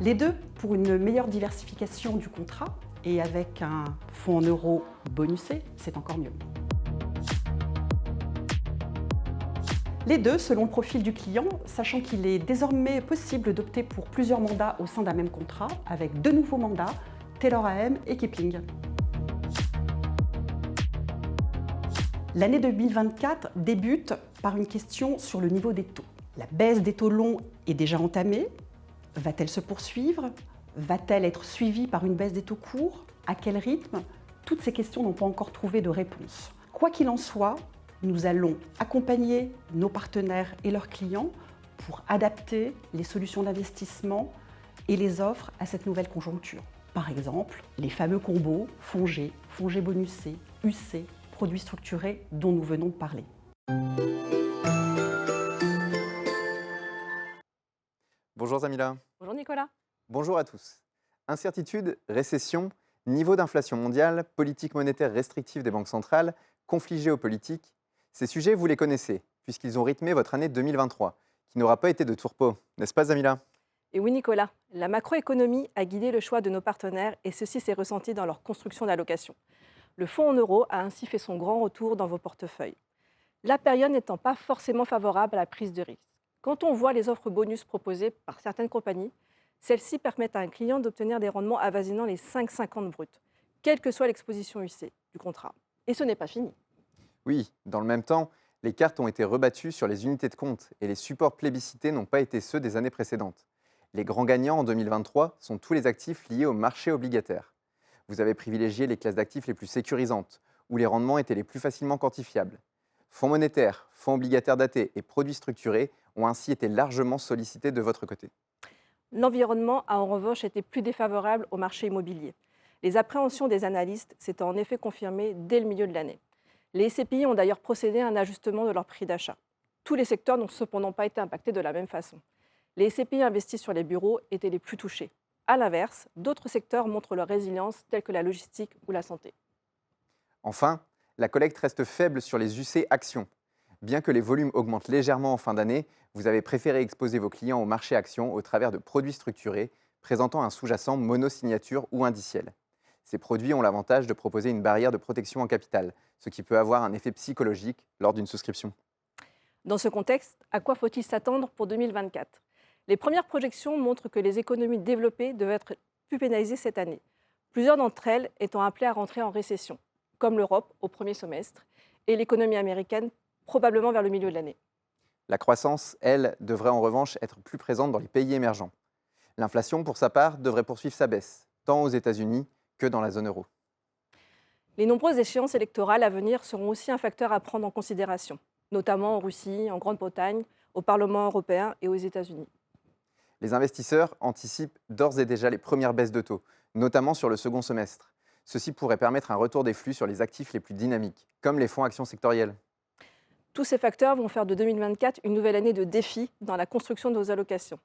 Les deux pour une meilleure diversification du contrat et avec un fonds en euros bonusé, c'est encore mieux. Les deux selon le profil du client, sachant qu'il est désormais possible d'opter pour plusieurs mandats au sein d'un même contrat avec deux nouveaux mandats, Taylor AM et Kipling. L'année 2024 débute par une question sur le niveau des taux. La baisse des taux longs est déjà entamée. Va-t-elle se poursuivre? Va-t-elle être suivie par une baisse des taux courts? À quel rythme? Toutes ces questions n'ont pas encore trouvé de réponse. Quoi qu'il en soit, nous allons accompagner nos partenaires et leurs clients pour adapter les solutions d'investissement et les offres à cette nouvelle conjoncture. Par exemple, les fameux combos fonds G, fonds G bonusés, UC, produits structurés dont nous venons de parler. Bonjour Zamila. Bonjour Nicolas. Bonjour à tous. Incertitude, récession, niveau d'inflation mondiale, politique monétaire restrictive des banques centrales, conflits géopolitiques, ces sujets vous les connaissez, puisqu'ils ont rythmé votre année 2023, qui n'aura pas été de tout repos, n'est-ce pas Zamila? Et oui Nicolas, la macroéconomie a guidé le choix de nos partenaires et ceci s'est ressenti dans leur construction d'allocations. Le fonds en euros a ainsi fait son grand retour dans vos portefeuilles. La période n'étant pas forcément favorable à la prise de risque. Quand on voit les offres bonus proposées par certaines compagnies, celles-ci permettent à un client d'obtenir des rendements avoisinant les 5,50 bruts, quelle que soit l'exposition UC du contrat. Et ce n'est pas fini. Oui, dans le même temps, les cartes ont été rebattues sur les unités de compte et les supports plébiscités n'ont pas été ceux des années précédentes. Les grands gagnants en 2023 sont tous les actifs liés au marché obligataire. Vous avez privilégié les classes d'actifs les plus sécurisantes, où les rendements étaient les plus facilement quantifiables. Fonds monétaires, fonds obligataires datés et produits structurés ont ainsi été largement sollicités de votre côté. L'environnement a en revanche été plus défavorable au marché immobilier. Les appréhensions des analystes s'étaient en effet confirmées dès le milieu de l'année. Les SCPI ont d'ailleurs procédé à un ajustement de leur prix d'achat. Tous les secteurs n'ont cependant pas été impactés de la même façon. Les SCPI investis sur les bureaux étaient les plus touchés. A l'inverse, d'autres secteurs montrent leur résilience, tels que la logistique ou la santé. Enfin, la collecte reste faible sur les UC actions. Bien que les volumes augmentent légèrement en fin d'année, vous avez préféré exposer vos clients au marché actions au travers de produits structurés présentant un sous-jacent monosignature ou indiciel. Ces produits ont l'avantage de proposer une barrière de protection en capital, ce qui peut avoir un effet psychologique lors d'une souscription. Dans ce contexte, à quoi faut-il s'attendre pour 2024 ? Les premières projections montrent que les économies développées devraient être plus pénalisées cette année, plusieurs d'entre elles étant appelées à rentrer en récession, comme l'Europe au premier semestre et l'économie américaine probablement vers le milieu de l'année. La croissance, elle, devrait en revanche être plus présente dans les pays émergents. L'inflation, pour sa part, devrait poursuivre sa baisse, tant aux États-Unis que dans la zone euro. Les nombreuses échéances électorales à venir seront aussi un facteur à prendre en considération, notamment en Russie, en Grande-Bretagne, au Parlement européen et aux États-Unis. Les investisseurs anticipent d'ores et déjà les premières baisses de taux, notamment sur le second semestre. Ceci pourrait permettre un retour des flux sur les actifs les plus dynamiques, comme les fonds actions sectoriels. Tous ces facteurs vont faire de 2024 une nouvelle année de défis dans la construction de vos allocations.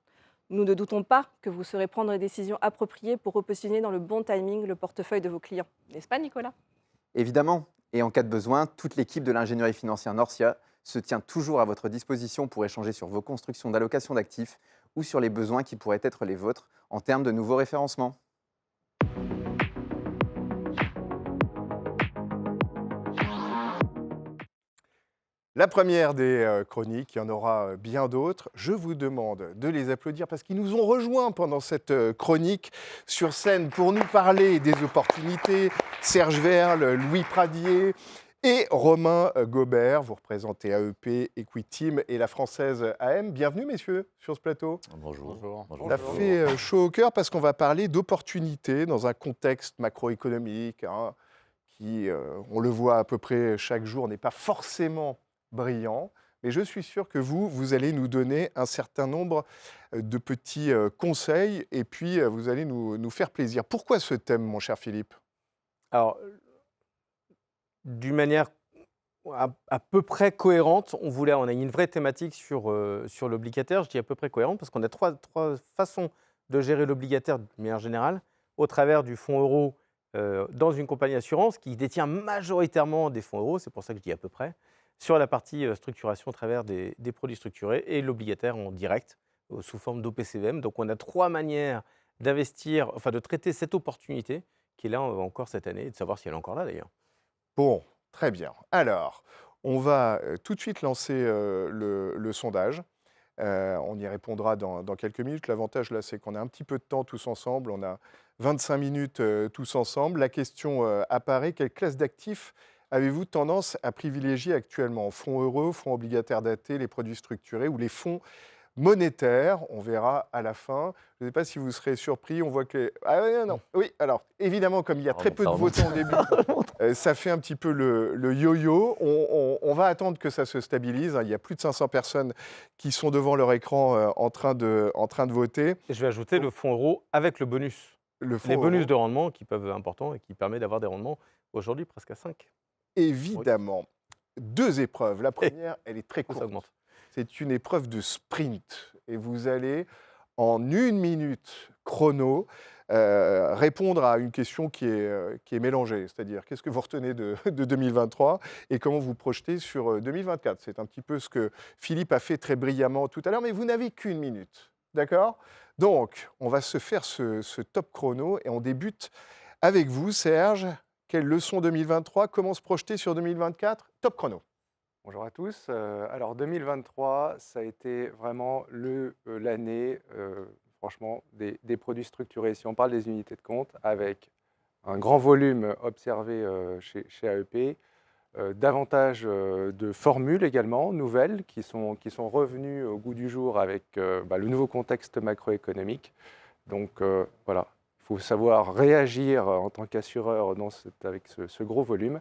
Nous ne doutons pas que vous saurez prendre les décisions appropriées pour repositionner dans le bon timing le portefeuille de vos clients. N'est-ce pas, Nicolas ? Évidemment, et en cas de besoin, toute l'équipe de l'ingénierie financière Norcia se tient toujours à votre disposition pour échanger sur vos constructions d'allocations d'actifs ou sur les besoins qui pourraient être les vôtres en termes de nouveaux référencements. La première des chroniques, il y en aura bien d'autres. Je vous demande de les applaudir parce qu'ils nous ont rejoints pendant cette chronique sur scène pour nous parler des opportunités. Serge Verle, Louis Pradier et Romain Gobert. Vous représentez AEP, Equitim et la française AM. Bienvenue, messieurs, sur ce plateau. Bonjour. Ça fait chaud au cœur parce qu'on va parler d'opportunités dans un contexte macroéconomique qui, on le voit à peu près chaque jour, n'est pas forcément brillant. Mais je suis sûr que vous allez nous donner un certain nombre de petits conseils et puis vous allez nous faire plaisir. Pourquoi ce thème, mon cher Philippe ? Alors, d'une manière à peu près cohérente, on a une vraie thématique sur l'obligataire. Je dis à peu près cohérente parce qu'on a trois façons de gérer l'obligataire de manière générale au travers du fonds euro dans une compagnie d'assurance qui détient majoritairement des fonds euros, c'est pour ça que je dis à peu près, sur la partie structuration au travers des produits structurés et l'obligataire en direct sous forme d'OPCVM. Donc on a trois manières d'investir, enfin de traiter cette opportunité qui est là encore cette année et de savoir si elle est encore là d'ailleurs. Bon, très bien. Alors, on va tout de suite lancer le sondage. On y répondra dans quelques minutes. L'avantage, là, c'est qu'on a un petit peu de temps tous ensemble. On a 25 minutes tous ensemble. La question apparaît, quelle classe d'actifs avez-vous tendance à privilégier actuellement? Fonds heureux, fonds obligataires datés, les produits structurés ou les fonds monétaires? On verra à la fin. Je ne sais pas si vous serez surpris. On voit que... Ah oui, non. Oui, alors, évidemment, comme il y a très peu de votants au début, ça fait un petit peu le yo-yo. On va attendre que ça se stabilise, hein. Il y a plus de 500 personnes qui sont devant leur écran en train de voter. Et je vais ajouter le fonds euro avec le bonus. Le fonds Les bonus euro, de rendement qui peuvent être importants et qui permettent d'avoir des rendements aujourd'hui presque à 5. évidemment. Deux épreuves. La première, elle est très Ça courte. augmente. C'est une épreuve de sprint. Et vous allez, en 1 minute chrono, répondre à une question qui est mélangée. C'est-à-dire, qu'est-ce que vous retenez de 2023 et comment vous projetez sur 2024? C'est un petit peu ce que Philippe a fait très brillamment tout à l'heure, mais vous n'avez qu'une minute. D'accord? Donc, on va se faire ce top chrono et on débute avec vous, Serge. Quelle leçon 2023? Comment se projeter sur 2024? Top chrono. Bonjour à tous. Alors 2023, ça a été vraiment l'année, franchement, des produits structurés. Si on parle des unités de compte, avec un grand volume observé chez AEP, davantage de formules également, nouvelles, qui sont revenues au goût du jour avec le nouveau contexte macroéconomique. Donc voilà, il faut savoir réagir en tant qu'assureur avec ce gros volume.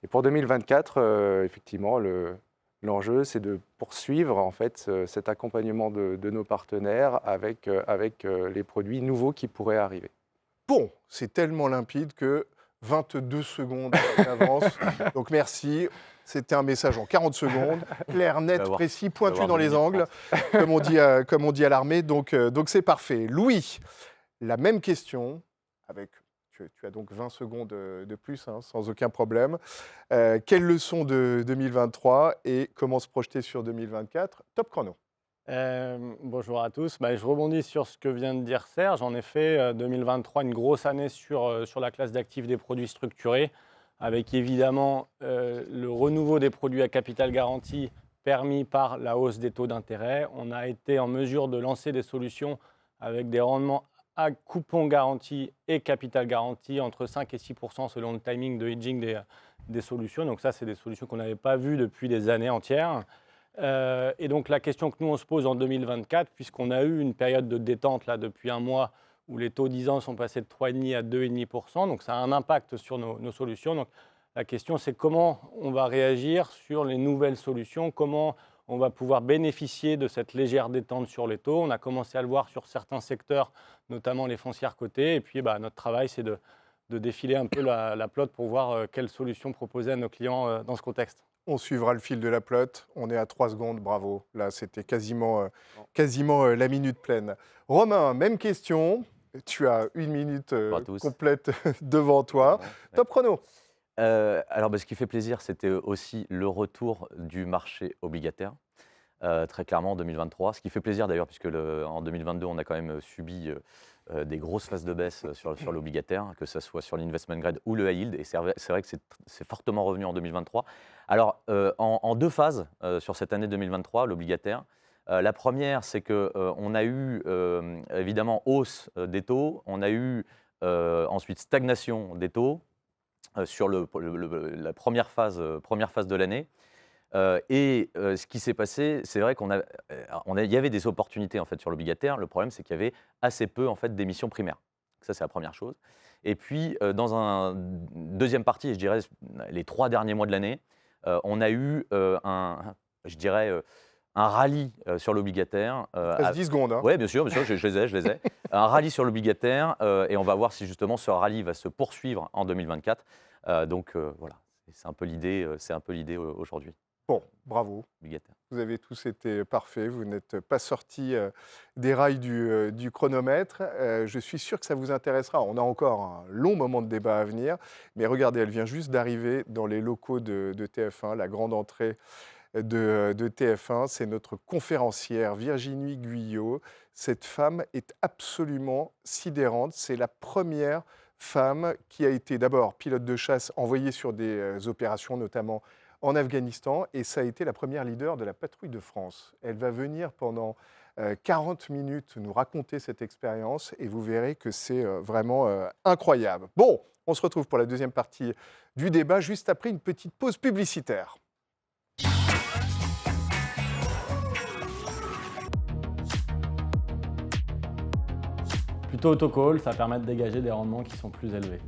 Et pour 2024, effectivement, l'enjeu, c'est de poursuivre en fait cet accompagnement de nos partenaires avec les produits nouveaux qui pourraient arriver. Bon, c'est tellement limpide que 22 secondes d'avance. Donc merci. C'était un message en 40 secondes, clair, net, précis, pointu dans les angles, comme on dit à l'armée. Donc c'est parfait. Louis, la même question avec... Tu as donc 20 secondes de plus, hein, sans aucun problème. Quelle leçon de 2023 et comment se projeter sur 2024? Top chrono. Bonjour à tous. Je rebondis sur ce que vient de dire Serge. En effet, 2023, une grosse année sur la classe d'actifs des produits structurés, avec évidemment le renouveau des produits à capital garanti permis par la hausse des taux d'intérêt. On a été en mesure de lancer des solutions avec des rendements à coupon garanti et capital garanti entre 5 et 6% selon le timing de hedging des solutions. Donc ça, c'est des solutions qu'on n'avait pas vues depuis des années entières. Et donc la question que nous, on se pose en 2024, puisqu'on a eu une période de détente là, depuis un mois où les taux 10 ans sont passés de 3,5 à 2,5%, donc ça a un impact sur nos solutions. Donc la question, c'est comment on va réagir sur les nouvelles solutions, comment on va pouvoir bénéficier de cette légère détente sur les taux. On a commencé à le voir sur certains secteurs, notamment les foncières cotées. Et puis, notre travail, c'est de défiler un peu la plotte pour voir quelles solutions proposer à nos clients dans ce contexte. On suivra le fil de la plotte. On est à 3 secondes, bravo. Là, c'était quasiment la minute pleine. Romain, même question. Tu as 1 minute complète devant toi. Top chrono. Alors, ce qui fait plaisir, c'était aussi le retour du marché obligataire, très clairement en 2023. Ce qui fait plaisir d'ailleurs, puisque en 2022, on a quand même subi des grosses phases de baisse sur l'obligataire, que ce soit sur l'investment grade ou le high yield. Et c'est vrai que c'est fortement revenu en 2023. Alors, en deux phases sur cette année 2023, l'obligataire. La première, c'est qu'on a eu évidemment hausse des taux, on a eu ensuite stagnation des taux sur la première phase de l'année. Ce qui s'est passé, c'est vrai il y avait des opportunités en fait sur l'obligataire. Le problème, c'est qu'il y avait assez peu en fait d'émissions primaires. Ça, c'est la première chose. Et puis, dans une deuxième partie, je dirais les 3 derniers mois de l'année, on a eu un rallye sur l'obligataire. 10 secondes. Hein. Oui, bien sûr, je les ai. Un rallye sur l'obligataire, et on va voir si justement ce rallye va se poursuivre en 2024. Voilà, c'est un peu l'idée aujourd'hui. Bon, bravo. Obligataire. Vous avez tous été parfaits. Vous n'êtes pas sortis des rails du chronomètre. Je suis sûr que ça vous intéressera. On a encore un long moment de débat à venir. Mais regardez, elle vient juste d'arriver dans les locaux de TF1, la grande entrée de TF1. C'est notre conférencière Virginie Guyot. Cette femme est absolument sidérante. C'est la première femme qui a été d'abord pilote de chasse envoyée sur des opérations, notamment en Afghanistan, et ça a été la première leader de la patrouille de France. Elle va venir pendant 40 minutes nous raconter cette expérience et vous verrez que c'est vraiment incroyable. Bon, on se retrouve pour la deuxième partie du débat juste après une petite pause publicitaire. Plutôt autocall, ça permet de dégager des rendements qui sont plus élevés.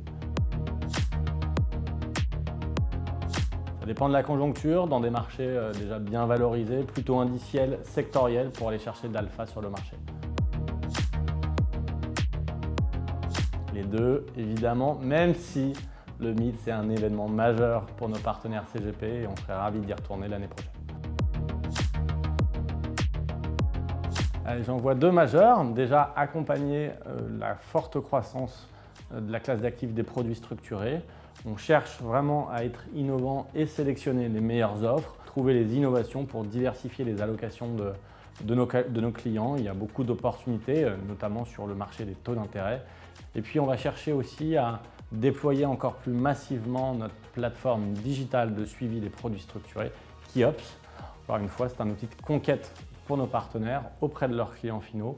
Ça dépend de la conjoncture, dans des marchés déjà bien valorisés, plutôt indiciels, sectoriels, pour aller chercher de l'alpha sur le marché. Les deux, évidemment, même si le MIT, c'est un événement majeur pour nos partenaires CGP et on serait ravis d'y retourner l'année prochaine. J'en vois deux majeurs. Déjà, accompagner la forte croissance de la classe d'actifs des produits structurés. On cherche vraiment à être innovant et sélectionner les meilleures offres, trouver les innovations pour diversifier les allocations de nos clients. Il y a beaucoup d'opportunités, notamment sur le marché des taux d'intérêt. Et puis, on va chercher aussi à déployer encore plus massivement notre plateforme digitale de suivi des produits structurés, Kiops. Encore une fois, c'est un outil de conquête pour nos partenaires auprès de leurs clients finaux.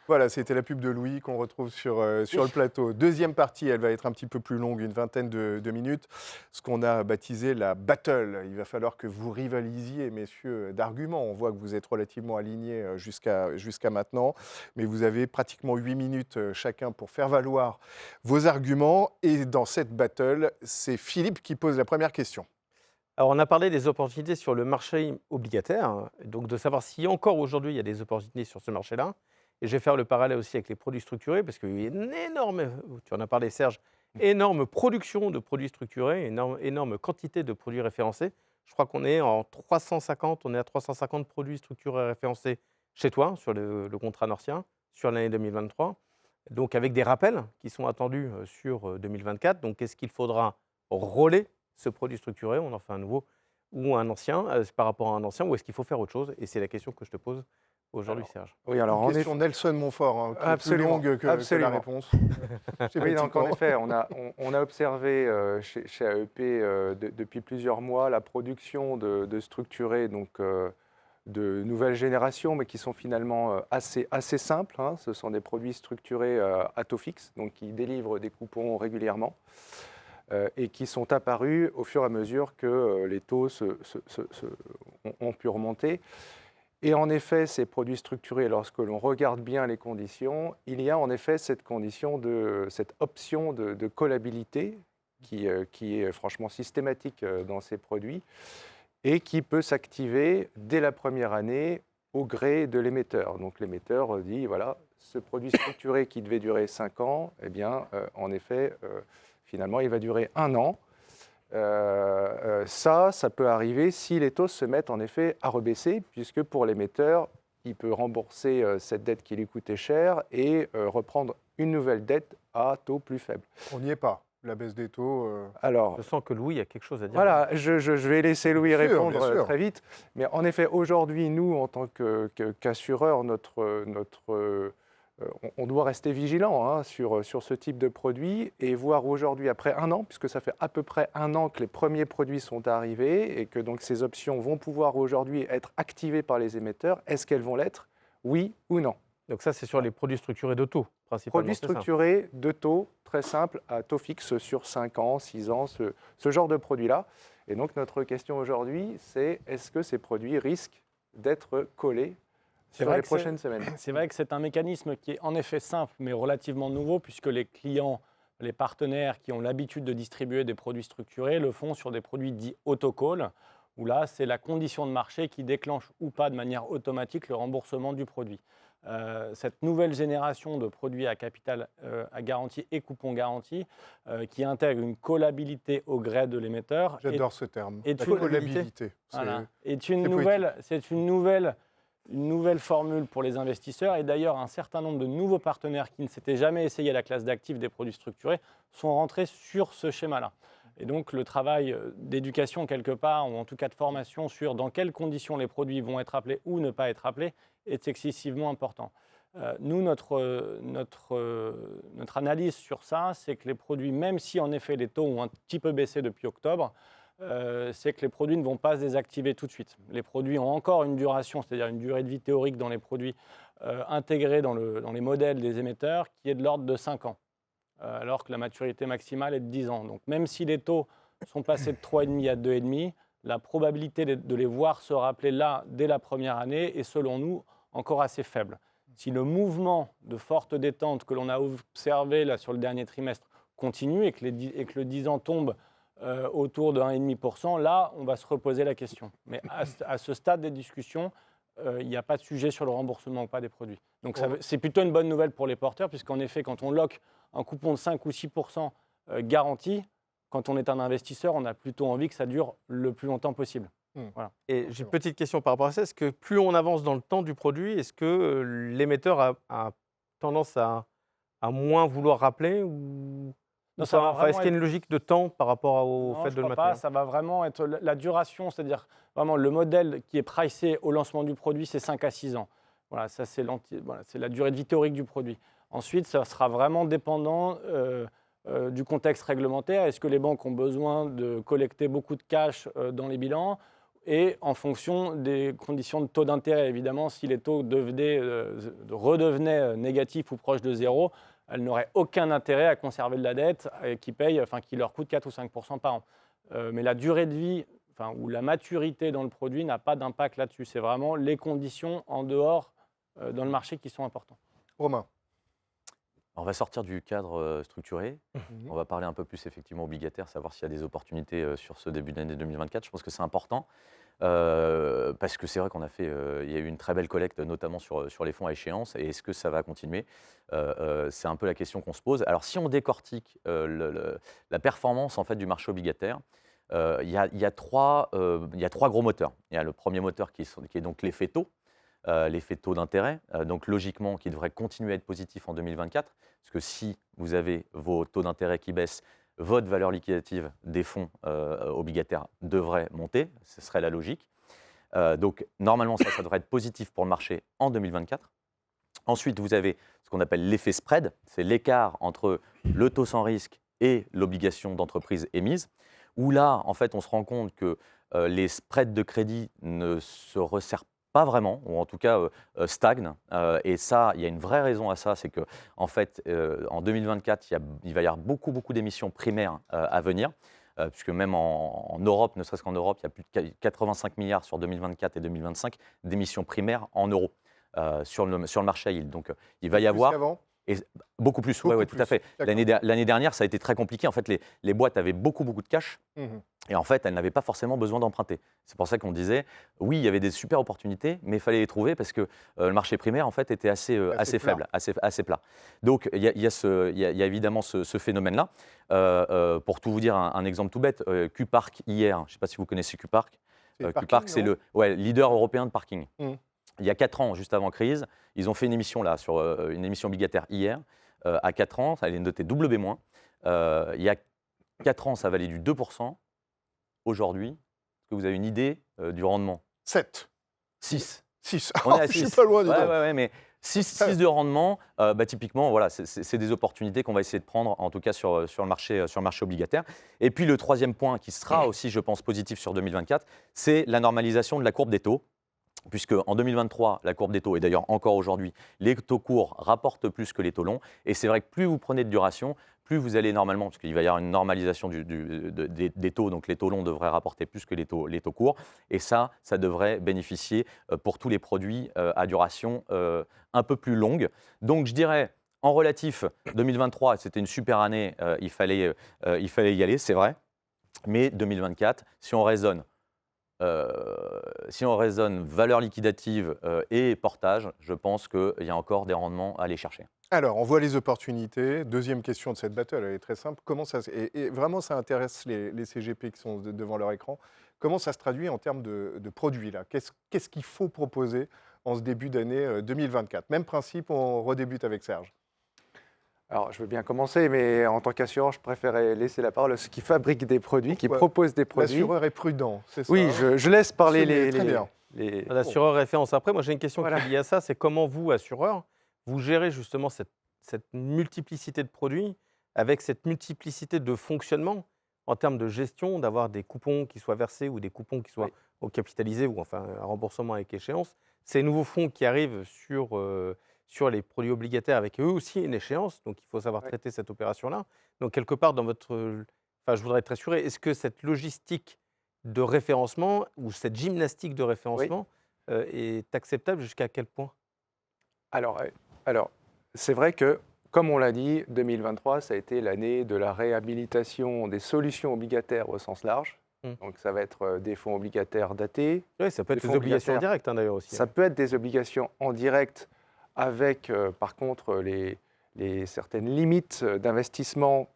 Voilà, c'était la pub de Louis qu'on retrouve sur le plateau. Deuxième partie, elle va être un petit peu plus longue, une vingtaine de minutes. Ce qu'on a baptisé la battle. Il va falloir que vous rivalisiez, messieurs, d'arguments. On voit que vous êtes relativement alignés jusqu'à maintenant. Mais vous avez pratiquement 8 minutes chacun pour faire valoir vos arguments. Et dans cette battle, c'est Philippe qui pose la première question. Alors, on a parlé des opportunités sur le marché obligataire, donc de savoir si encore aujourd'hui il y a des opportunités sur ce marché-là. Et je vais faire le parallèle aussi avec les produits structurés, parce qu'il y a une énorme, tu en as parlé Serge, énorme production de produits structurés, énorme quantité de produits référencés. Je crois qu'on est à 350 produits structurés référencés chez toi, sur le contrat Norcien, sur l'année 2023. Donc avec des rappels qui sont attendus sur 2024. Donc est-ce qu'il faudra rôler ce produit structuré, on en fait un nouveau ou un ancien, par rapport à un ancien, ou est-ce qu'il faut faire autre chose? Et c'est la question que je te pose aujourd'hui, Serge. Oui, alors Une question Nelson Montfort, qui est plus longue que la réponse. Oui, donc en effet, on a observé chez AEP depuis plusieurs mois la production de structurés, donc de nouvelles générations, mais qui sont finalement assez simples. Hein. Ce sont des produits structurés à taux fixe, donc qui délivrent des coupons régulièrement. Et qui sont apparus au fur et à mesure que les taux ont pu remonter. Et en effet, ces produits structurés, lorsque l'on regarde bien les conditions, il y a en effet cette option de callabilité qui est franchement systématique dans ces produits et qui peut s'activer dès la première année au gré de l'émetteur. Donc l'émetteur dit, voilà, ce produit structuré qui devait durer 5 ans, eh bien, en effet, finalement, il va durer 1 an. Ça peut arriver si les taux se mettent en effet à rebaisser, puisque pour l'émetteur, il peut rembourser cette dette qui lui coûtait cher et reprendre une nouvelle dette à taux plus faible. On n'y est pas, la baisse des taux. Alors, je sens que Louis a quelque chose à dire. Voilà, je vais laisser Louis répondre très vite. Mais en effet, aujourd'hui, nous, en tant qu'assureurs, on doit rester vigilant sur ce type de produit et voir aujourd'hui, après 1 an, puisque ça fait à peu près 1 an que les premiers produits sont arrivés et que donc ces options vont pouvoir aujourd'hui être activées par les émetteurs, est-ce qu'elles vont l'être? Oui ou non? Donc ça, c'est sur les produits structurés de taux, principalement. Produits structurés de taux, très simple, à taux fixe sur 5 ans, 6 ans, ce genre de produits-là. Et donc notre question aujourd'hui, c'est est-ce que ces produits risquent d'être collés sur les prochaines semaines? C'est vrai que c'est un mécanisme qui est en effet simple, mais relativement nouveau, puisque les clients, les partenaires qui ont l'habitude de distribuer des produits structurés le font sur des produits dits autocall, où là, c'est la condition de marché qui déclenche ou pas de manière automatique le remboursement du produit. Cette nouvelle génération de produits à capital à garantie et coupon garanti, qui intègre une callabilité au gré de l'émetteur. J'adore ce terme, la callabilité. Voilà. C'est une nouvelle formule pour les investisseurs. Et d'ailleurs, un certain nombre de nouveaux partenaires qui ne s'étaient jamais essayés à la classe d'actifs des produits structurés sont rentrés sur ce schéma-là. Et donc le travail d'éducation quelque part, ou en tout cas de formation sur dans quelles conditions les produits vont être appelés ou ne pas être appelés, est excessivement important. Nous, notre analyse sur ça, c'est que les produits, même si en effet les taux ont un petit peu baissé depuis octobre, c'est que les produits ne vont pas se désactiver tout de suite. Les produits ont encore une duration, c'est-à-dire une durée de vie théorique dans les produits intégrés dans les modèles des émetteurs, qui est de l'ordre de 5 ans, alors que la maturité maximale est de 10 ans. Donc même si les taux sont passés de 3,5 à 2,5, la probabilité de les voir se rappeler là dès la première année est, selon nous, encore assez faible. Si le mouvement de forte détente que l'on a observé là, sur le dernier trimestre continue et que le 10 ans tombe autour de 1,5%, là, on va se reposer la question. Mais à ce stade des discussions, il n'y a pas de sujet sur le remboursement ou pas des produits. Donc c'est plutôt une bonne nouvelle pour les porteurs, puisqu'en effet, quand on lock un coupon de 5 ou 6% garanti, quand on est un investisseur, on a plutôt envie que ça dure le plus longtemps possible. Voilà. Et j'ai une petite question par rapport à ça. Est-ce que plus on avance dans le temps du produit, est-ce que l'émetteur a tendance à moins vouloir rappeler ou Non, ça va pas? Enfin, est-ce qu'il y a vraiment une logique de temps par rapport au Non, fait je de le crois pas. maintenir? Ça va vraiment être la duration, c'est-à-dire vraiment le modèle qui est pricé au lancement du produit, c'est 5 à 6 ans. Voilà, ça c'est la durée de vie théorique du produit. Ensuite, ça sera vraiment dépendant du contexte réglementaire. Est-ce que les banques ont besoin de collecter beaucoup de cash dans les bilans? Et en fonction des conditions de taux d'intérêt. Évidemment, si les taux redevenaient négatifs ou proches de zéro, elles n'auraient aucun intérêt à conserver de la dette qui leur coûte 4 ou 5% par an. Mais la durée de vie ou la maturité dans le produit n'a pas d'impact là-dessus. C'est vraiment les conditions en dehors dans le marché qui sont importantes. Romain. On va sortir du cadre structuré. On va parler un peu plus effectivement obligataire, savoir s'il y a des opportunités sur ce début d'année 2024. Je pense que c'est important parce que c'est vrai qu'on il y a eu une très belle collecte, notamment sur les fonds à échéance. Et est-ce que ça va continuer? C'est un peu la question qu'on se pose. Alors, si on décortique la performance en fait du marché obligataire, il y a trois gros moteurs. Il y a le premier moteur qui est donc l'effet taux. L'effet taux d'intérêt, donc logiquement qui devrait continuer à être positif en 2024, parce que si vous avez vos taux d'intérêt qui baissent, votre valeur liquidative des fonds obligataires devrait monter, ce serait la logique. Donc normalement ça devrait être positif pour le marché en 2024. Ensuite vous avez ce qu'on appelle l'effet spread, c'est l'écart entre le taux sans risque et l'obligation d'entreprise émise, où là en fait on se rend compte que les spreads de crédit ne se resserrent pas vraiment, ou en tout cas stagne. Et ça, il y a une vraie raison à ça, c'est que en fait, en 2024, il va y avoir beaucoup d'émissions primaires à venir, puisque même en Europe, ne serait-ce qu'en Europe, il y a plus de 85 milliards sur 2024 et 2025 d'émissions primaires en euros sur le marché à yield. Donc, il va y avoir... Et beaucoup plus, oui, tout à fait. L'année dernière, ça a été très compliqué. En fait, les boîtes avaient beaucoup de cash. Et en fait, elles n'avaient pas forcément besoin d'emprunter. C'est pour ça qu'on disait, oui, il y avait des super opportunités, mais il fallait les trouver parce que le marché primaire, en fait, était assez faible, assez plat. Donc, il y a évidemment ce phénomène-là. Pour tout vous dire, un exemple tout bête, Q-Park hier, je ne sais pas si vous connaissez Q-Park. Q-Park, c'est le leader européen de parking. Il y a 4 ans, juste avant crise, ils ont fait une émission là, sur une émission obligataire hier. À 4 ans, elle est notée WB-. Il y a 4 ans, ça valait du 2%. Aujourd'hui, est-ce que vous avez une idée du rendement? 7. 6. 6. On est à 6. Je suis pas loin du tout. Ouais, mais 6 de rendement, typiquement, voilà, c'est des opportunités qu'on va essayer de prendre, en tout cas sur le marché obligataire. Et puis le troisième point qui sera aussi, je pense, positif sur 2024, c'est la normalisation de la courbe des taux. Puisque en 2023, la courbe des taux, et d'ailleurs encore aujourd'hui, les taux courts rapportent plus que les taux longs. Et c'est vrai que plus vous prenez de duration, plus vous allez normalement, parce qu'il va y avoir une normalisation des taux, donc les taux longs devraient rapporter plus que les taux courts. Et ça devrait bénéficier pour tous les produits à duration un peu plus longue. Donc je dirais, en relatif, 2023, c'était une super année, il fallait y aller, c'est vrai. Mais 2024, si on raisonne valeur liquidative et portage, je pense qu'il y a encore des rendements à aller chercher. Alors, on voit les opportunités. Deuxième question de cette battle, elle est très simple. Et vraiment, ça intéresse les CGP qui sont devant leur écran. Comment ça se traduit en termes de produits là? Qu'est-ce qu'il faut proposer en ce début d'année 2024? Même principe, on redébute avec Serge. Alors, je veux bien commencer, mais en tant qu'assureur, je préférais laisser la parole à ceux qui fabriquent des produits, qui Pourquoi proposent des produits. L'assureur est prudent, c'est ça? Oui, je laisse parler C'est très bien. L'assureur référence après. Moi, j'ai une question Voilà. qui est liée à ça. C'est comment vous, assureur, vous gérez justement cette multiplicité de produits avec cette multiplicité de fonctionnement en termes de gestion, d'avoir des coupons qui soient versés ou des coupons qui soient capitalisés ou enfin un remboursement avec échéance. Ces nouveaux fonds qui arrivent sur les produits obligataires avec eux aussi une échéance. Donc, il faut savoir traiter cette opération-là. Donc, quelque part, dans votre... Enfin, je voudrais être assuré, est-ce que cette logistique de référencement ou cette gymnastique de référencement est acceptable jusqu'à quel point? Alors, c'est vrai que, comme on l'a dit, 2023, ça a été l'année de la réhabilitation des solutions obligataires au sens large. Donc, ça va être des fonds obligataires datés. Oui, ça peut être des des fonds obligations obligataires. directes d'ailleurs aussi. Ça peut être des obligations en direct avec, par contre, les certaines limites d'investissement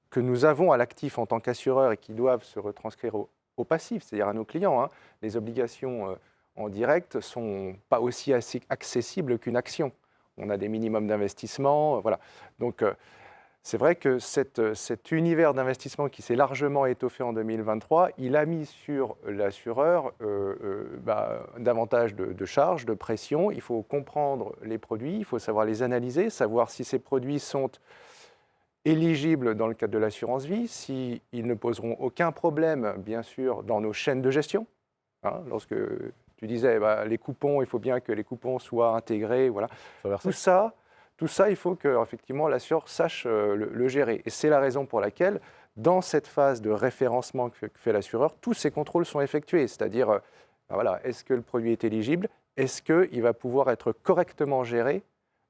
que nous avons à l'actif en tant qu'assureur et qui doivent se retranscrire au passif, c'est-à-dire à nos clients. Hein. Les obligations en direct ne sont pas aussi accessibles qu'une action. On a des minimums d'investissement. Voilà. Donc, c'est vrai que cet univers d'investissement qui s'est largement étoffé en 2023, il a mis sur l'assureur davantage de charges, de pression. Il faut comprendre les produits, il faut savoir les analyser, savoir si ces produits sont éligibles dans le cadre de l'assurance vie, s'ils ne poseront aucun problème, bien sûr, dans nos chaînes de gestion. Hein, lorsque tu disais les coupons, il faut bien que les coupons soient intégrés. Voilà. Tout ça, il faut qu'effectivement l'assureur sache le gérer. Et c'est la raison pour laquelle, dans cette phase de référencement que fait l'assureur, tous ces contrôles sont effectués. C'est-à-dire, est-ce que le produit est éligible? Est-ce qu'il va pouvoir être correctement géré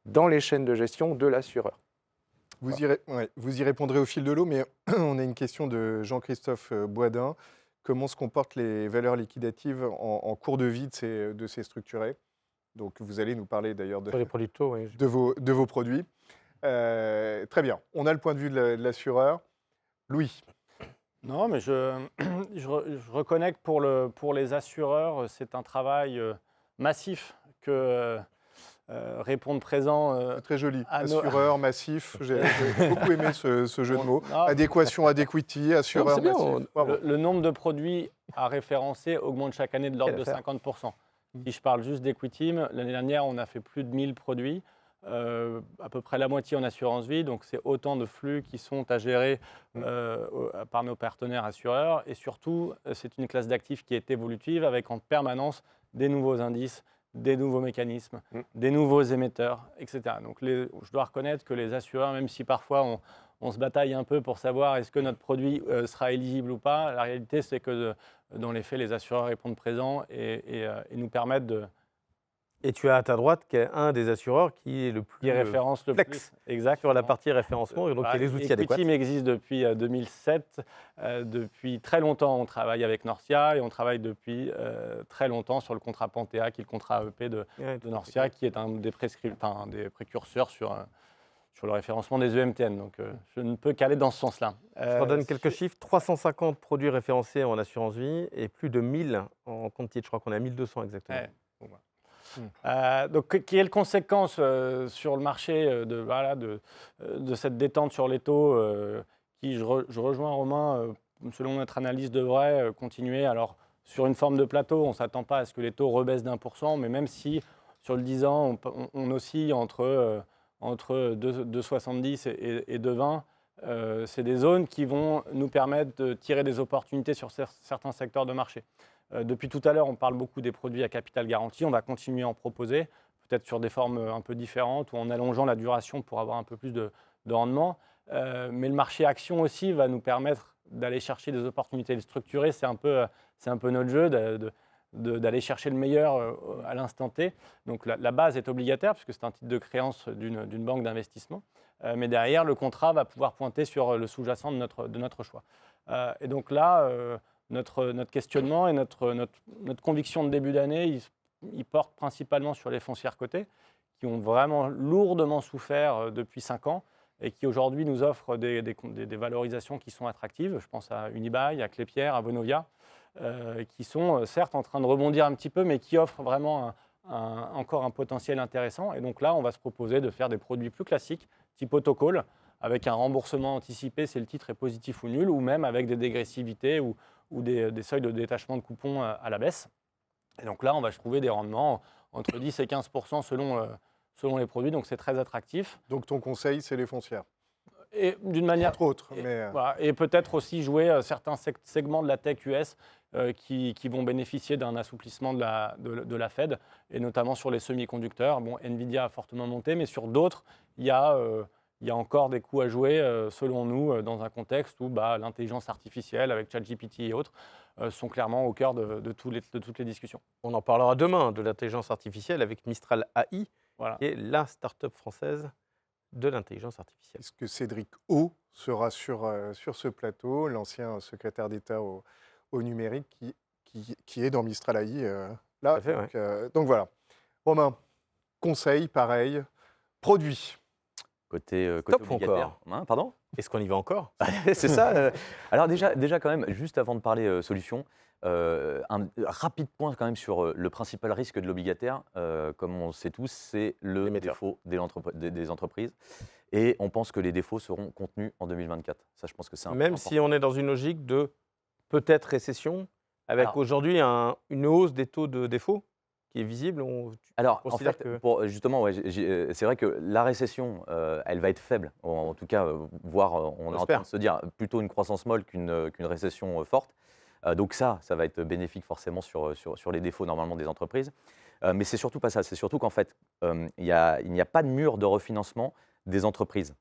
dans les chaînes de gestion de l'assureur? Vous y répondrez au fil de l'eau, mais on a une question de Jean-Christophe Boisdin. Comment se comportent les valeurs liquidatives en cours de vie de ces structurés? Donc, vous allez nous parler d'ailleurs Sur les produits de taux, oui. de vos produits. Très bien. On a le point de vue de l'assureur. Louis. Non, mais je reconnais que pour les assureurs, c'est un travail massif que répondre présent. Très joli. Assureur, massif. J'ai beaucoup aimé ce jeu de mots. Adéquation, adéquity, assureur, bien, massif. Bravo. Le nombre de produits à référencer augmente chaque année de l'ordre de 50%. Si je parle juste d'Equiteam, l'année dernière, on a fait plus de 1000 produits, à peu près la moitié en assurance vie. Donc, c'est autant de flux qui sont à gérer par nos partenaires assureurs. Et surtout, c'est une classe d'actifs qui est évolutive avec en permanence des nouveaux indices, des nouveaux mécanismes, des nouveaux émetteurs, etc. Donc, je dois reconnaître que les assureurs, même si parfois on se bataille un peu pour savoir est-ce que notre produit sera éligible ou pas, la réalité, c'est que dans les faits, les assureurs répondent présents et nous permettent de... Et tu as à ta droite un des assureurs qui est le plus référence le flex plus exact sur la partie référencement, et donc il y a les outils adéquats. Equiteam existe depuis 2007. Depuis très longtemps, on travaille avec Norcia et on travaille depuis très longtemps sur le contrat Panthea, qui est le contrat AEP de Norcia, qui est un des précurseurs sur le référencement des EMTN. Donc, je ne peux qu'aller dans ce sens-là. Je redonne quelques chiffres. 350 produits référencés en assurance vie et plus de 1000 en compte titre. Je crois qu'on est à 1200 exactement. Donc, quelles conséquences sur le marché de cette détente sur les taux qui, je rejoins Romain, selon notre analyse, devrait continuer. Alors, sur une forme de plateau, on ne s'attend pas à ce que les taux rebaissent d'1%, mais même si sur le 10 ans, on oscille entre 2,70 et 2,20, c'est des zones qui vont nous permettre de tirer des opportunités sur certains secteurs de marché. Depuis tout à l'heure, on parle beaucoup des produits à capital garanti. On va continuer à en proposer, peut-être sur des formes un peu différentes ou en allongeant la duration pour avoir un peu plus de rendement. Mais le marché action aussi va nous permettre d'aller chercher des opportunités structurées. C'est un peu notre jeu d'aller chercher le meilleur à l'instant T. Donc la base est obligataire puisque c'est un titre de créance d'une banque d'investissement. Mais derrière, le contrat va pouvoir pointer sur le sous-jacent de notre choix. Et donc là, notre questionnement et notre conviction de début d'année, il porte principalement sur les foncières cotées qui ont vraiment lourdement souffert depuis 5 ans et qui aujourd'hui nous offrent des valorisations qui sont attractives. Je pense à Unibail, à Clépierre, à Vonovia, qui sont certes en train de rebondir un petit peu, mais qui offrent vraiment encore un potentiel intéressant. Et donc là, on va se proposer de faire des produits plus classiques, type autocall, avec un remboursement anticipé si le titre est positif ou nul, ou même avec des dégressivités ou des seuils de détachement de coupons à la baisse. Et donc là, on va trouver des rendements entre 10 et 15% selon les produits, donc c'est très attractif. Donc ton conseil, c'est les foncières, Et d'une manière. entre autres. Et, Mais voilà, et peut-être aussi jouer certains segments de la tech US qui vont bénéficier d'un assouplissement de la Fed, et notamment sur les semi-conducteurs. Bon, Nvidia a fortement monté, mais sur d'autres, il y a encore des coups à jouer, selon nous, dans un contexte où l'intelligence artificielle, avec ChatGPT et autres, sont clairement au cœur de toutes les discussions. On en parlera demain de l'intelligence artificielle avec Mistral AI, Voilà. qui est la start-up française de l'intelligence artificielle. est-ce que Cédric O sera sur ce plateau, l'ancien secrétaire d'État au numérique qui est dans Mistral AI là. Tout à fait, ouais. Donc voilà. Romain, conseil, pareil, produit. Côté Top ou obligataire. Hein, pardon. Est-ce qu'on y va encore? C'est ça. Alors déjà quand même, juste avant de parler solution, un rapide point quand même sur le principal risque de l'obligataire, comme on le sait tous, c'est le L'émetteur. défaut des entreprises. Et on pense que les défauts seront contenus en 2024. Ça, je pense que c'est un point Même si on est dans une logique de peut-être récession, avec Alors- aujourd'hui une hausse des taux de défaut qui est visible. Alors, en considère fait, que- justement, ouais, c'est vrai que la récession, elle va être faible. En tout cas, voire, on est en train de se dire plutôt une croissance molle qu'une récession forte. Donc ça va être bénéfique forcément sur les défauts normalement des entreprises. Mais c'est surtout pas ça. C'est surtout qu'en fait, il n'y a pas de mur de refinancement des entreprises,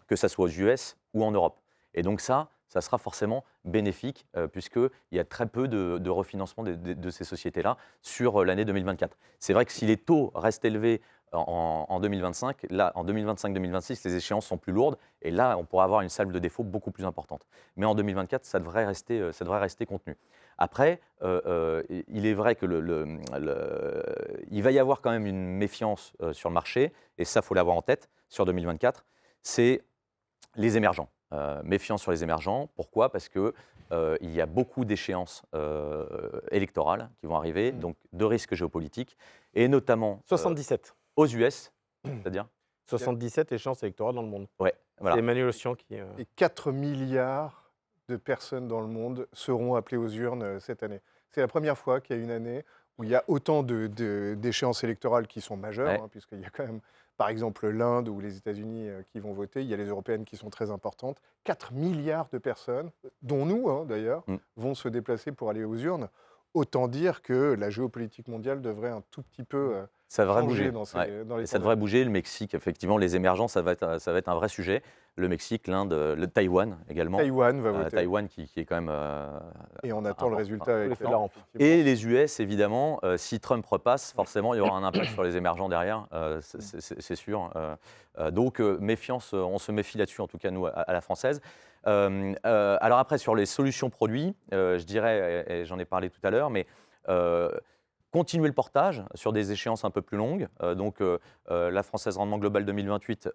que ça soit aux US ou en Europe. Et donc ça sera forcément bénéfique puisqu'il y a très peu de refinancement de ces sociétés-là sur l'année 2024. C'est vrai que si les taux restent élevés en 2025, là, en 2025-2026, les échéances sont plus lourdes et là, on pourra avoir une salve de défaut beaucoup plus importante. Mais en 2024, ça devrait rester contenu. Après, il est vrai que il va y avoir quand même une méfiance sur le marché, et ça, il faut l'avoir en tête, sur 2024, c'est les émergents. Méfiance sur les émergents. Pourquoi? Parce qu'il y a beaucoup d'échéances électorales qui vont arriver, donc de risques géopolitiques, et notamment 77. aux US, c'est-à-dire 77 échéances électorales dans le monde. Ouais, voilà. C'est Emmanuel Ossian qui. Et 4 milliards de personnes dans le monde seront appelées aux urnes cette année. C'est la première fois qu'il y a une année où il y a autant d'échéances électorales qui sont majeures, Ouais. puisqu'il y a quand même, par exemple, l'Inde ou les États-Unis qui vont voter. Il y a les européennes qui sont très importantes. 4 milliards de personnes, dont nous d'ailleurs, vont se déplacer pour aller aux urnes. Autant dire que la géopolitique mondiale devrait un tout petit peu ça devrait changer bouger. dans les Ça devrait bouger. Le Mexique, effectivement, les émergents, ça va être un vrai sujet. Le Mexique, l'Inde, le Taïwan également. Taïwan va voter. Taïwan qui est quand même. Et on attend le important. résultat avec l'effet de la rampe. Et les US, évidemment, si Trump repasse, forcément, il y aura un impact sur les émergents derrière, c'est sûr. Donc, méfiance, on se méfie là-dessus, en tout cas, nous, à la française. Alors après, sur les solutions produits, je dirais, et j'en ai parlé tout à l'heure, mais continuer le portage sur des échéances un peu plus longues. Donc, la Française Rendement Global 2028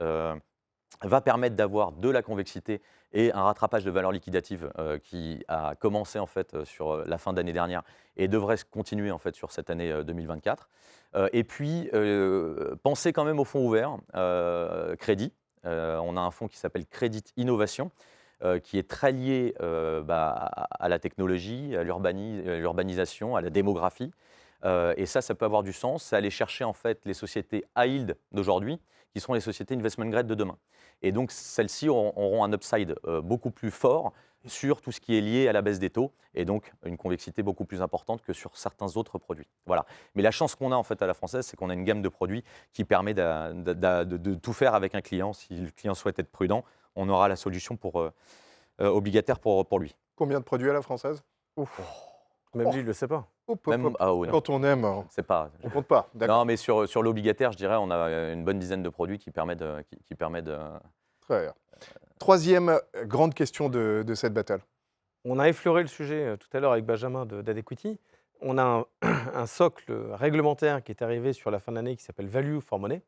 va permettre d'avoir de la convexité et un rattrapage de valeur liquidative qui a commencé en fait sur la fin d'année dernière et devrait se continuer en fait sur cette année 2024. Et puis penser quand même au fonds ouvert crédit. On a un fonds qui s'appelle Crédit Innovation qui est très lié à la technologie, à l'urbanisation, à la démographie. Et ça peut avoir du sens. C'est aller chercher en fait les sociétés high yield d'aujourd'hui qui seront les sociétés investment grade de demain. Et donc, celles-ci auront un upside beaucoup plus fort sur tout ce qui est lié à la baisse des taux et donc une convexité beaucoup plus importante que sur certains autres produits. Voilà. Mais la chance qu'on a en fait à la française, c'est qu'on a une gamme de produits qui permet de tout faire avec un client. Si le client souhaite être prudent, on aura la solution obligataire pour lui. Combien de produits à la française? Même lui, il ne le sait pas. Quand on aime, c'est pas. on compte pas. Non, mais sur l'obligataire, je dirais, on a une bonne dizaine de produits qui permettent de. Très bien. Troisième grande question de cette battle. On a effleuré le sujet tout à l'heure avec Benjamin d'Adequity. On a un socle réglementaire qui est arrivé sur la fin de l'année qui s'appelle Value for Money,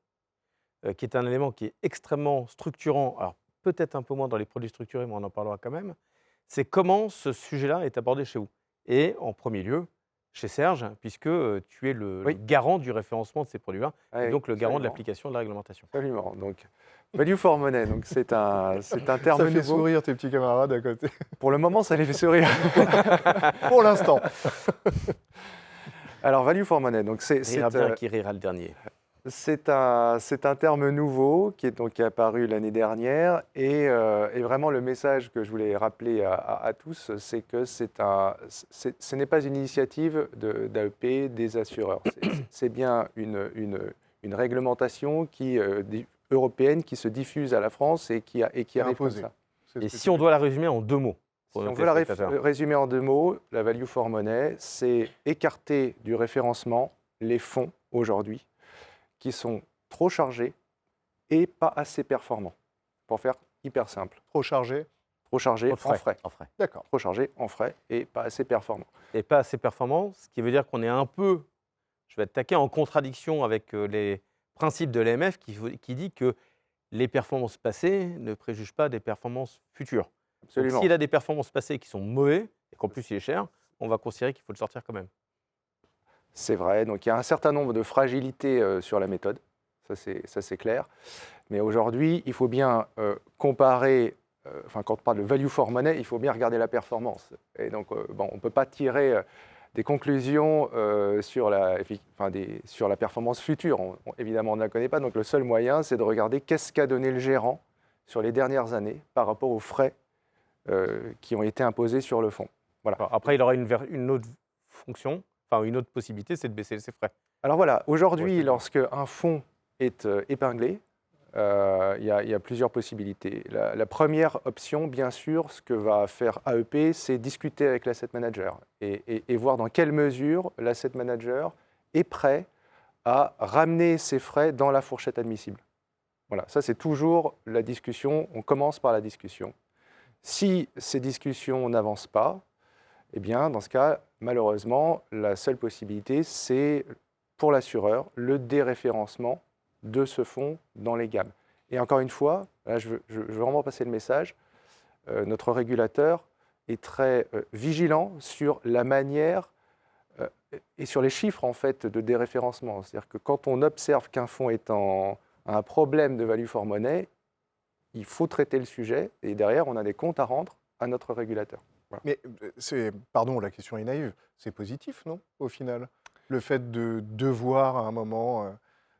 qui est un élément qui est extrêmement structurant. Alors, peut-être un peu moins dans les produits structurés, mais on en parlera quand même. C'est comment ce sujet-là est abordé chez vous. Et en premier lieu, chez Serge, puisque tu es le Oui. garant du référencement de ces produits-là, et Oui, donc le garant de absolument. l'application de la réglementation. Absolument. Donc, value for money, donc c'est un terme Ça fait nouveau. sourire tes petits camarades à côté. Pour le moment, ça les fait sourire. Pour l'instant. Alors, value for money, donc Rira bien qui rira le dernier. c'est un terme nouveau qui est apparu l'année dernière et vraiment le message que je voulais rappeler à tous, c'est que ce n'est pas une initiative d'AEP des assureurs. C'est bien une réglementation européenne qui se diffuse à la France et qui arrive comme imposée. ça. C'est ce Et que si tu on dis. doit la résumer en 2 mots pour Si nos on veut la téléspectateurs. résumer en 2 mots, la value for money, c'est écarter du référencement les fonds aujourd'hui qui sont trop chargés et pas assez performants. Pour faire hyper simple, Trop chargé. trop chargés Trop de en frais, En frais. D'accord. trop chargés en frais et pas assez performants. Et pas assez performant, ce qui veut dire qu'on est un peu, je vais être taquin, en contradiction avec les principes de l'AMF qui dit que les performances passées ne préjugent pas des performances futures. Donc Absolument. s'il a des performances passées qui sont mauvais, et qu'en plus il est cher, on va considérer qu'il faut le sortir quand même. C'est vrai, donc il y a un certain nombre de fragilités sur la méthode, ça c'est clair. Mais aujourd'hui, il faut bien comparer, quand on parle de value for money, il faut bien regarder la performance. Et donc, on ne peut pas tirer des conclusions sur la performance future. Évidemment, on ne la connaît pas, donc le seul moyen, c'est de regarder qu'est-ce qu'a donné le gérant sur les dernières années par rapport aux frais qui ont été imposés sur le fonds. Voilà. Alors, après, il aura une autre fonction, enfin une autre possibilité, c'est de baisser ses frais. Alors voilà, aujourd'hui, Ouais, c'est lorsque un fonds est épinglé, il y a plusieurs possibilités. La première option, bien sûr, ce que va faire AEP, c'est discuter avec l'asset manager et voir dans quelle mesure l'asset manager est prêt à ramener ses frais dans la fourchette admissible. Voilà, ça c'est toujours la discussion, on commence par la discussion. Si ces discussions n'avancent pas, eh bien, dans ce cas, malheureusement, la seule possibilité, c'est pour l'assureur le déréférencement de ce fonds dans les gammes. Et encore une fois, là, je veux vraiment passer le message, notre régulateur est très vigilant sur la manière et sur les chiffres en fait, de déréférencement. C'est-à-dire que quand on observe qu'un fonds a un problème de value for money, il faut traiter le sujet et derrière, on a des comptes à rendre à notre régulateur. Voilà. Mais pardon, la question est naïve, c'est positif, non, au final? Le fait de devoir, à un moment,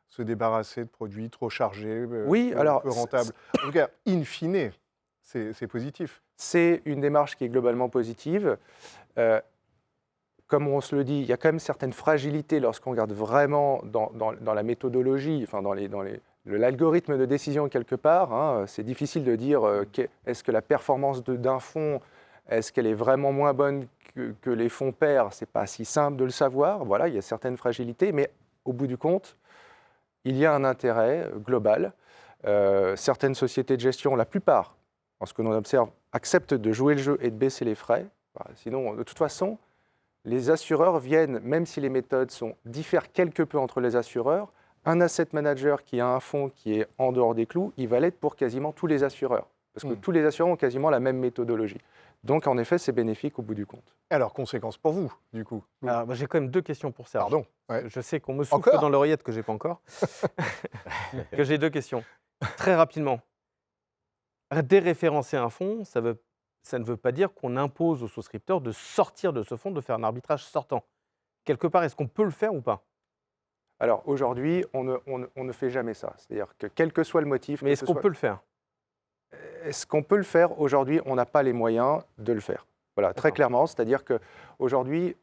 se débarrasser de produits trop chargés, Oui, alors, peu rentables. En tout cas, in fine, c'est positif. C'est une démarche qui est globalement positive. Comme on se le dit, il y a quand même certaines fragilités lorsqu'on regarde vraiment dans la méthodologie, enfin dans l'algorithme de décision quelque part. Hein. C'est difficile de dire est-ce que la performance d'un fonds, est-ce qu'elle est vraiment moins bonne que les fonds pairs? Ce n'est pas si simple de le savoir. Voilà, il y a certaines fragilités, mais au bout du compte, il y a un intérêt global. Certaines sociétés de gestion, la plupart, en ce que l'on observe, acceptent de jouer le jeu et de baisser les frais. Sinon, de toute façon, les assureurs viennent, même si les méthodes diffèrent quelque peu entre les assureurs, un asset manager qui a un fonds qui est en dehors des clous, il va l'être pour quasiment tous les assureurs. Parce que tous les assureurs ont quasiment la même méthodologie. Donc, en effet, c'est bénéfique au bout du compte. Alors, conséquence pour vous, du coup. Alors, j'ai quand même 2 questions pour Serge. Pardon. Ouais. Je sais qu'on me souffle Encore dans l'oreillette que je n'ai pas encore. Que j'ai 2 questions. Très rapidement. Déréférencer un fonds, ça ne veut pas dire qu'on impose aux souscripteurs de sortir de ce fonds, de faire un arbitrage sortant. Quelque part, est-ce qu'on peut le faire ou pas? Alors, aujourd'hui, on ne fait jamais ça. C'est-à-dire que quel que soit le motif... Mais est-ce qu'on peut le faire? Est-ce qu'on peut le faire? Aujourd'hui, on n'a pas les moyens de le faire. Voilà, très clairement. C'est-à-dire qu'aujourd'hui,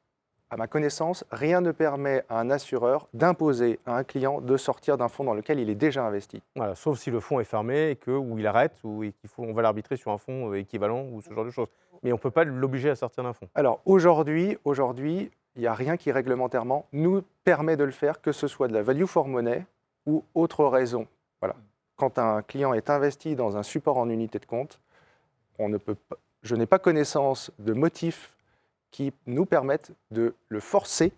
à ma connaissance, rien ne permet à un assureur d'imposer à un client de sortir d'un fonds dans lequel il est déjà investi. Voilà, sauf si le fonds est fermé, ou il arrête, ou on va l'arbitrer sur un fonds équivalent, ou ce genre de choses. Mais on ne peut pas l'obliger à sortir d'un fonds. Alors aujourd'hui, il n'y a rien qui réglementairement nous permet de le faire, que ce soit de la value for money ou autre raison. Voilà. Quand un client est investi dans un support en unité de compte, je n'ai pas connaissance de motifs qui nous permettent de le forcer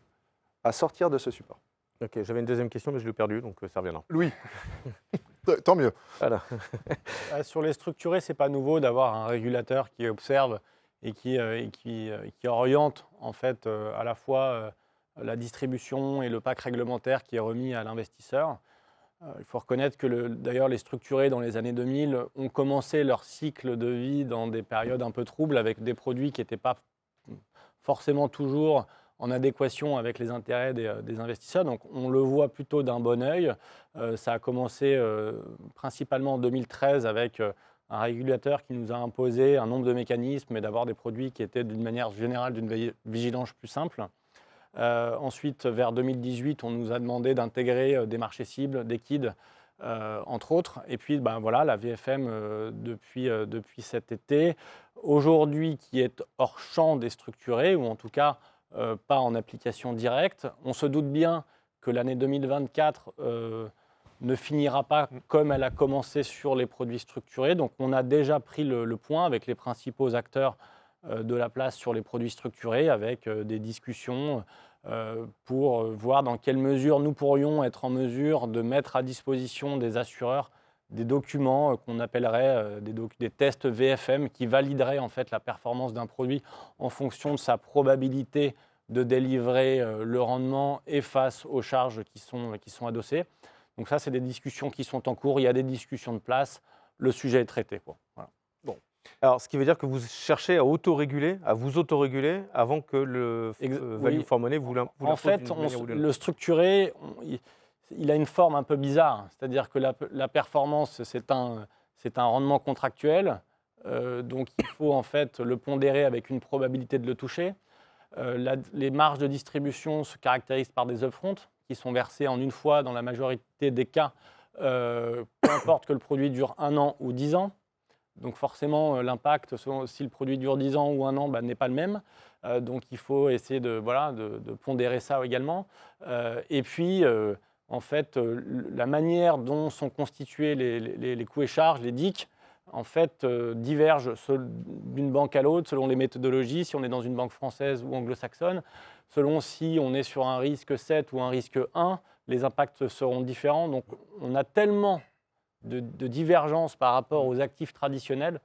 à sortir de ce support. Ok, j'avais une deuxième question, mais je l'ai perdue, donc ça reviendra. Louis, tant mieux. Voilà. Sur les structurés, ce n'est pas nouveau d'avoir un régulateur qui observe et qui oriente en fait à la fois la distribution et le pack réglementaire qui est remis à l'investisseur. Il faut reconnaître que d'ailleurs les structurés dans les années 2000 ont commencé leur cycle de vie dans des périodes un peu troubles avec des produits qui n'étaient pas forcément toujours en adéquation avec les intérêts des investisseurs. Donc on le voit plutôt d'un bon œil. Ça a commencé principalement en 2013 avec un régulateur qui nous a imposé un nombre de mécanismes et d'avoir des produits qui étaient d'une manière générale d'une vigilance plus simple. Ensuite, vers 2018, on nous a demandé d'intégrer des marchés cibles, des KID, entre autres. Et puis, voilà, la VFM depuis cet été. Aujourd'hui, qui est hors champ des structurés, ou en tout cas pas en application directe. On se doute bien que l'année 2024 ne finira pas comme elle a commencé sur les produits structurés. Donc, on a déjà pris le point avec les principaux acteurs de la place sur les produits structurés, avec des discussions pour voir dans quelle mesure nous pourrions être en mesure de mettre à disposition des assureurs des documents qu'on appellerait des tests VFM qui valideraient en fait la performance d'un produit en fonction de sa probabilité de délivrer le rendement et face aux charges qui sont adossées. Donc ça, c'est des discussions qui sont en cours. Il y a des discussions de place. Le sujet est traité, quoi. Voilà. Alors, ce qui veut dire que vous cherchez à vous autoréguler avant que le Value for Money vous l'impose. En fait, le structuré, il a une forme un peu bizarre. C'est-à-dire que la performance, c'est un rendement contractuel. Donc, il faut en fait le pondérer avec une probabilité de le toucher. Les marges de distribution se caractérisent par des upfronts qui sont versés en une fois dans la majorité des cas, peu importe que le produit dure 1 an ou 10 ans. Donc forcément, l'impact, si le produit dure 10 ans ou 1 an, n'est pas le même. Donc il faut essayer de pondérer ça également. Et puis, en fait, la manière dont sont constitués les coûts et charges, les DIC, en fait, divergent d'une banque à l'autre selon les méthodologies, si on est dans une banque française ou anglo-saxonne. Selon si on est sur un risque 7 ou un risque 1, les impacts seront différents. Donc on a tellement de divergence par rapport aux actifs traditionnels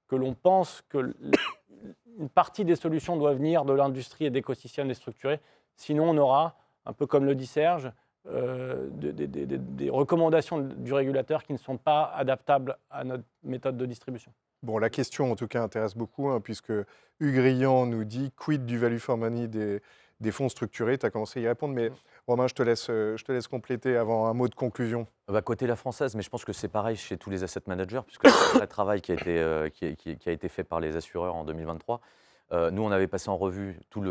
que l'on pense qu'une partie des solutions doit venir de l'industrie et d'écosystèmes déstructurés. Sinon, on aura, un peu comme le dit Serge, des recommandations du régulateur qui ne sont pas adaptables à notre méthode de distribution. Bon, la question, en tout cas, intéresse beaucoup, puisque Hugues Riant nous dit « Quid du value for money des fonds structurés ?» Tu as commencé à y répondre, mais Romain, je te laisse compléter avant un mot de conclusion. Côté la française, mais je pense que c'est pareil chez tous les asset managers, puisque c'est un vrai travail qui a été fait par les assureurs en 2023. Nous, on avait passé en revue tout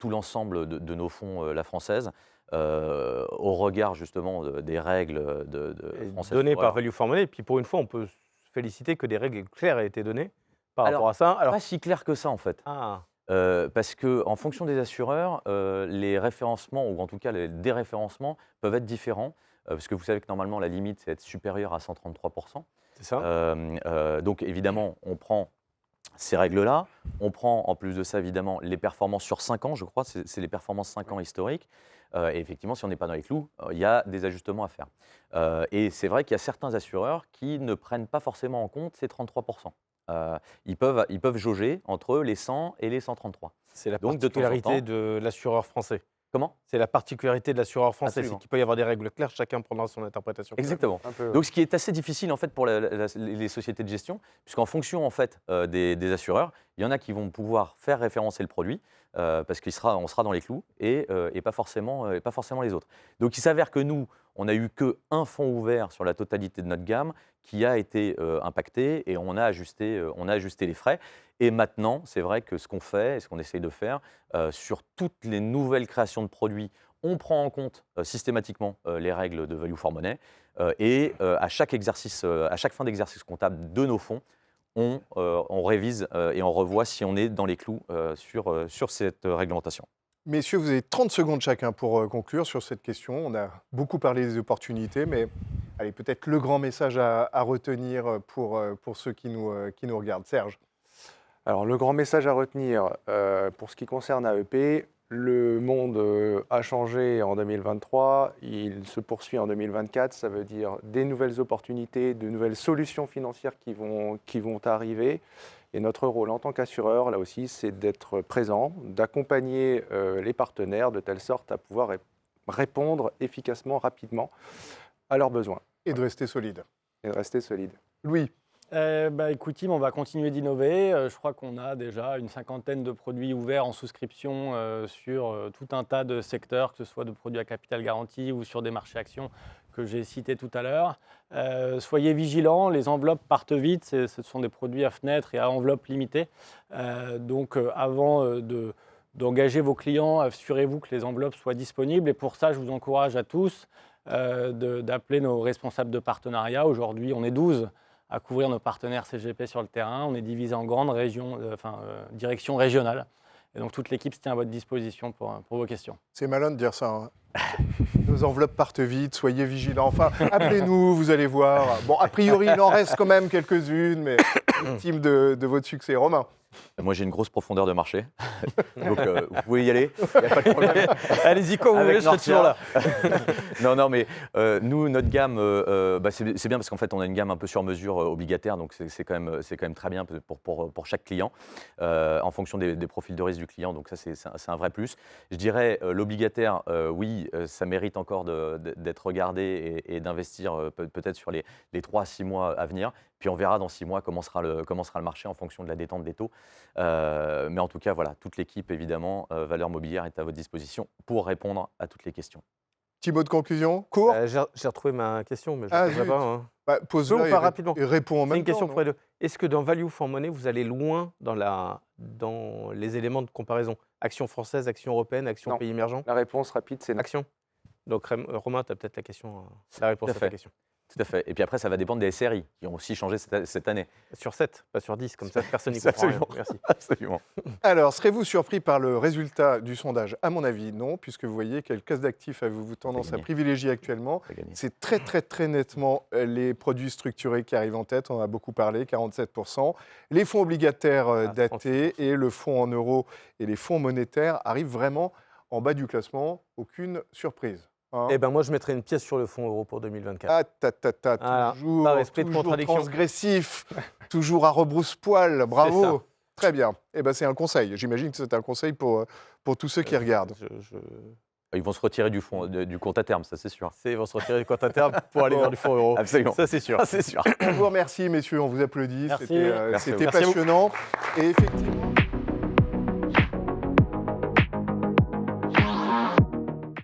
l'ensemble de nos fonds, la française, au regard justement des règles françaises. Données par Value for Money, et puis pour une fois, on peut se féliciter que des règles claires aient été données par rapport à ça. Pas si clair que ça, en fait. Parce qu'en fonction des assureurs, les référencements, ou en tout cas les déréférencements, peuvent être différents. Parce que vous savez que normalement, la limite, c'est être supérieur à 133%. C'est ça. Donc évidemment, on prend ces règles-là. On prend en plus de ça, évidemment, les performances sur 5 ans, je crois. C'est les performances 5 ans historiques. Et effectivement, si on n'est pas dans les clous, il y a des ajustements à faire. Et c'est vrai qu'il y a certains assureurs qui ne prennent pas forcément en compte ces 33%. Ils peuvent jauger entre les 100 et les 133. C'est la particularité de l'assureur français. Comment ? C'est la particularité de l'assureur français, Absolument. c'est qu'il peut y avoir des règles claires, chacun prendra son interprétation. Exactement. Donc, ce qui est assez difficile en fait pour les sociétés de gestion, puisqu'en fonction en fait des assureurs, il y en a qui vont pouvoir faire référencer le produit parce qu'on sera dans les clous et pas forcément les autres. Donc, il s'avère que nous, on n'a eu qu'un fonds ouvert sur la totalité de notre gamme qui a été impacté et on a ajusté les frais. Et maintenant, c'est vrai que ce qu'on fait et ce qu'on essaye de faire sur toutes les nouvelles créations de produits, on prend en compte systématiquement les règles de Value for Money et à chaque fin d'exercice comptable de nos fonds, on révise et on revoit si on est dans les clous sur cette réglementation. Messieurs, vous avez 30 secondes chacun pour conclure sur cette question. On a beaucoup parlé des opportunités, mais allez, peut-être le grand message à retenir pour ceux qui nous regardent. Serge. Alors, le grand message à retenir pour ce qui concerne AEP, le monde a changé en 2023, il se poursuit en 2024, ça veut dire des nouvelles opportunités, de nouvelles solutions financières qui vont arriver. Et notre rôle en tant qu'assureur, là aussi, c'est d'être présent, d'accompagner les partenaires de telle sorte à pouvoir répondre efficacement, rapidement à leurs besoins. Et de rester solide. Et de rester solide. Louis, Écoute, Tim, on va continuer d'innover. Je crois qu'on a déjà une 50aine de produits ouverts en souscription sur tout un tas de secteurs, que ce soit de produits à capital garanti ou sur des marchés actions que j'ai cités tout à l'heure. Soyez vigilants, les enveloppes partent vite. Ce sont des produits à fenêtre et à enveloppe limitée. Donc, avant d'engager vos clients, assurez-vous que les enveloppes soient disponibles. Et pour ça, je vous encourage à tous d'appeler nos responsables de partenariat. Aujourd'hui, on est 12 à couvrir nos partenaires CGP sur le terrain. On est divisé en grandes régions, directions régionales. Et donc, toute l'équipe se tient à votre disposition pour vos questions. c'est malin de dire ça. Hein. Nos enveloppes partent vite, soyez vigilants. Enfin, appelez-nous, vous allez voir. Bon, a priori, il en reste quand même quelques-unes, mais victime de votre succès. Romain. Moi, j'ai une grosse profondeur de marché. Donc, vous pouvez y aller. Il n'y a pas de problème. Allez-y quand vous voulez, je serai toujours là. Non, mais nous, notre gamme, c'est bien parce qu'en fait, on a une gamme un peu sur mesure obligataire. Donc, c'est quand même très bien pour chaque client, en fonction des profils de risque du client. Donc, ça, c'est un vrai plus. Je dirais, l'obligataire, oui, ça mérite encore d'être regardé et d'investir peut-être sur les 3 à 6 mois à venir. Puis on verra dans 6 mois comment sera le marché en fonction de la détente des taux. Mais en tout cas, voilà, toute l'équipe, évidemment, Valeurs Mobilières est à votre disposition pour répondre à toutes les questions. Petit mot de conclusion, court. J'ai retrouvé ma question, mais je ne zut. pas. Hein. Pose-la Peu ou pas rapidement. et réponds en C'est même une question temps. pour les deux. Est-ce que dans Value for Money, vous allez loin dans les éléments de comparaison? Action française, action européenne, action Non. pays émergents? La réponse rapide, c'est non. Action. Donc Romain, tu as peut-être la réponse à ta question. Tout à fait. Et puis après, ça va dépendre des SRI qui ont aussi changé cette année. Sur 7, pas sur 10, comme ça personne n'y comprend rien. Merci. Absolument. Alors, serez-vous surpris par le résultat du sondage? À mon avis, non, puisque vous voyez quelles classes d'actifs avez-vous tendance à gagné. privilégier actuellement. C'est gagné. C'est très nettement les produits structurés qui arrivent en tête. On en a beaucoup parlé, 47%. Les fonds obligataires datés et le fonds en euros et les fonds monétaires arrivent vraiment en bas du classement. Aucune surprise. Hein. Eh ben moi, je mettrais une pièce sur le fonds euro pour 2024. Ah, Voilà, toujours, par esprit de toujours contradiction. transgressif, toujours à rebrousse-poil. Bravo. Très bien. Eh ben, c'est un conseil. J'imagine que c'est un conseil pour tous ceux qui regardent. Ils vont se retirer du compte à terme, ça c'est sûr. Ils vont se retirer du compte à terme pour aller vers du fonds euro. Absolument. Ça, c'est sûr. C'est sûr. On vous remercie, messieurs. On vous applaudit. Merci. C'était Merci c'était beaucoup. passionnant. Et effectivement.